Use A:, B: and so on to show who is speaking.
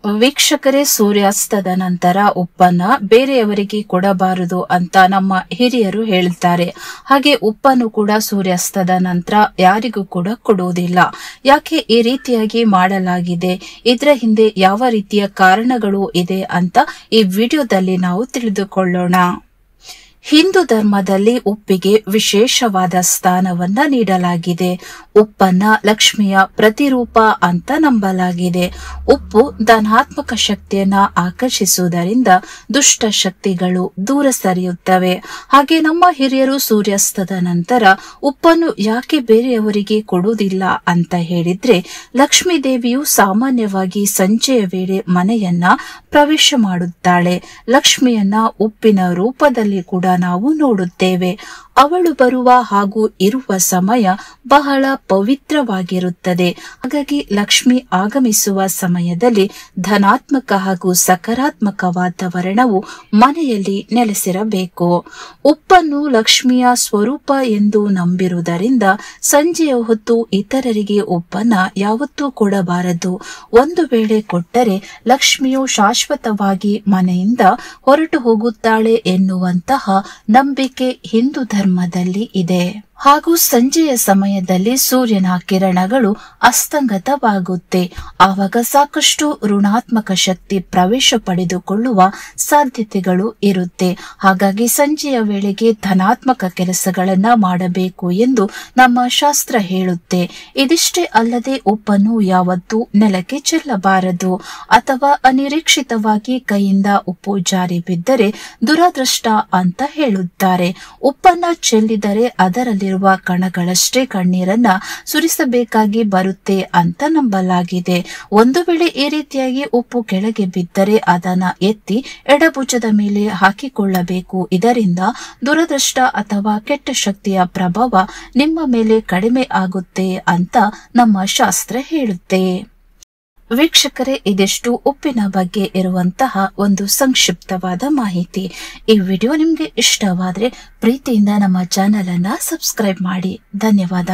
A: ವೀಕ್ಷಕರೇ, ಸೂರ್ಯಾಸ್ತದ ನಂತರ ಉಪ್ಪನ್ನ ಬೇರೆಯವರಿಗೆ ಕೊಡಬಾರದು ಅಂತ ನಮ್ಮ ಹಿರಿಯರು ಹೇಳ್ತಾರೆ. ಹಾಗೆ ಉಪ್ಪನ್ನು ಕೂಡ ಸೂರ್ಯಾಸ್ತದ ನಂತರ ಯಾರಿಗೂ ಕೂಡ ಕೊಡುವುದಿಲ್ಲ. ಯಾಕೆ ಈ ರೀತಿಯಾಗಿ ಮಾಡಲಾಗಿದೆ, ಇದರ ಹಿಂದೆ ಯಾವ ರೀತಿಯ ಕಾರಣಗಳು ಇದೆ ಅಂತ ಈ ವಿಡಿಯೋದಲ್ಲಿ ನಾವು ತಿಳಿದುಕೊಳ್ಳೋಣ. ಹಿಂದೂ ಧರ್ಮದಲ್ಲಿ ಉಪ್ಪಿಗೆ ವಿಶೇಷವಾದ ಸ್ಥಾನವನ್ನ ನೀಡಲಾಗಿದೆ. ಉಪ್ಪನ್ನ ಲಕ್ಷ್ಮಿಯ ಪ್ರತಿರೂಪ ಅಂತ ನಂಬಲಾಗಿದೆ. ಉಪ್ಪು ಧನಾತ್ಮಕ ಶಕ್ತಿಯನ್ನ ಆಕರ್ಷಿಸುವುದರಿಂದ ದುಷ್ಟ ಶಕ್ತಿಗಳು ದೂರ ಸರಿಯುತ್ತವೆ. ಹಾಗೆ ನಮ್ಮ ಹಿರಿಯರು ಸೂರ್ಯಾಸ್ತದ ನಂತರ ಉಪ್ಪನ್ನು ಯಾಕೆ ಬೇರೆಯವರಿಗೆ ಕೊಡುವುದಿಲ್ಲ ಅಂತ ಹೇಳಿದ್ರೆ, ಲಕ್ಷ್ಮೀ ದೇವಿಯು ಸಾಮಾನ್ಯವಾಗಿ ಸಂಜೆಯ ವೇಳೆ ಮನೆಯನ್ನ ಪ್ರವೇಶ ಮಾಡುತ್ತಾಳೆ. ಲಕ್ಷ್ಮಿಯನ್ನ ಉಪ್ಪಿನ ರೂಪದಲ್ಲಿ ಕೂಡ ನಾವು ನೋಡುತ್ತೇವೆ. ಅವಳು ಬರುವ ಹಾಗೂ ಇರುವ ಸಮಯ ಬಹಳ ಪವಿತ್ರವಾಗಿರುತ್ತದೆ. ಹಾಗಾಗಿ ಲಕ್ಷ್ಮಿ ಆಗಮಿಸುವ ಸಮಯದಲ್ಲಿ ಧನಾತ್ಮಕ ಹಾಗೂ ಸಕಾರಾತ್ಮಕ ವಾತಾವರಣವು ಮನೆಯಲ್ಲಿ ನೆಲೆಸಿರಬೇಕು. ಉಪ್ಪನ್ನು ಲಕ್ಷ್ಮಿಯ ಸ್ವರೂಪ ಎಂದು ನಂಬಿರುವುದರಿಂದ ಸಂಜೆಯ ಹೊತ್ತು ಇತರರಿಗೆ ಉಪ್ಪನ್ನ ಯಾವತ್ತೂ ಕೊಡಬಾರದು. ಒಂದು ವೇಳೆ ಕೊಟ್ಟರೆ ಲಕ್ಷ್ಮಿಯು ಶಾಶ್ವತವಾಗಿ ಮನೆಯಿಂದ ಹೊರಟು ಹೋಗುತ್ತಾಳೆ ಎನ್ನುವಂತಹ ನಂಬಿಕೆ ಹಿಂದೂ ಧರ್ಮದಲ್ಲಿ ಇದೆ. ಹಾಗೂ ಸಂಜೆಯ ಸಮಯದಲ್ಲಿ ಸೂರ್ಯನ ಕಿರಣಗಳು ಅಸ್ತಂಗತವಾಗುತ್ತೆ. ಆವಾಗ ಸಾಕಷ್ಟು ಋಣಾತ್ಮಕ ಶಕ್ತಿ ಪ್ರವೇಶ ಪಡೆದುಕೊಳ್ಳುವ ಸಾಧ್ಯತೆಗಳು ಇರುತ್ತೆ. ಹಾಗಾಗಿ ಸಂಜೆಯ ವೇಳೆಗೆ ಧನಾತ್ಮಕ ಕೆಲಸಗಳನ್ನ ಮಾಡಬೇಕು ಎಂದು ನಮ್ಮ ಶಾಸ್ತ್ರ ಹೇಳುತ್ತೆ. ಇದಿಷ್ಟೇ ಅಲ್ಲದೆ ಉಪ್ಪನ್ನು ಯಾವತ್ತೂ ನೆಲಕ್ಕೆ ಚೆಲ್ಲಬಾರದು. ಅಥವಾ ಅನಿರೀಕ್ಷಿತವಾಗಿ ಕೈಯಿಂದ ಉಪ್ಪು ಜಾರಿ ಬಿದ್ದರೆ ದುರದೃಷ್ಟ ಅಂತ ಹೇಳುತ್ತಾರೆ. ಉಪ್ಪನ್ನ ಚೆಲ್ಲಿದರೆ ಅದರಲ್ಲಿ ಕಣಗಳಷ್ಟೇ ಕಣ್ಣೀರನ್ನ ಸುರಿಸಬೇಕಾಗಿ ಬರುತ್ತೆ ಅಂತ ನಂಬಲಾಗಿದೆ. ಒಂದು ವೇಳೆ ಈ ರೀತಿಯಾಗಿ ಉಪ್ಪು ಕೆಳಗೆ ಬಿದ್ದರೆ ಅದನ್ನ ಎತ್ತಿ ಎಡಭುಜದ ಮೇಲೆ ಹಾಕಿಕೊಳ್ಳಬೇಕು. ಇದರಿಂದ ದುರದೃಷ್ಟ ಅಥವಾ ಕೆಟ್ಟ ಶಕ್ತಿಯ ಪ್ರಭಾವ ನಿಮ್ಮ ಮೇಲೆ ಕಡಿಮೆ ಆಗುತ್ತೆ ಅಂತ ನಮ್ಮ ಶಾಸ್ತ್ರ ಹೇಳುತ್ತೆ. ವೀಕ್ಷಕರೇ, ಇದಿಷ್ಟು ಉಪ್ಪಿನ ಬಗ್ಗೆ ಇರುವಂತಹ ಒಂದು ಸಂಕ್ಷಿಪ್ತವಾದ ಮಾಹಿತಿ. ಈ ವಿಡಿಯೋ ನಿಮ್ಗೆ ಇಷ್ಟವಾದ್ರೆ ಪ್ರೀತಿಯಿಂದ ನಮ್ಮ ಚಾನೆಲ್ ಅನ್ನ ಸಬ್ಸ್ಕ್ರೈಬ್ ಮಾಡಿ. ಧನ್ಯವಾದ.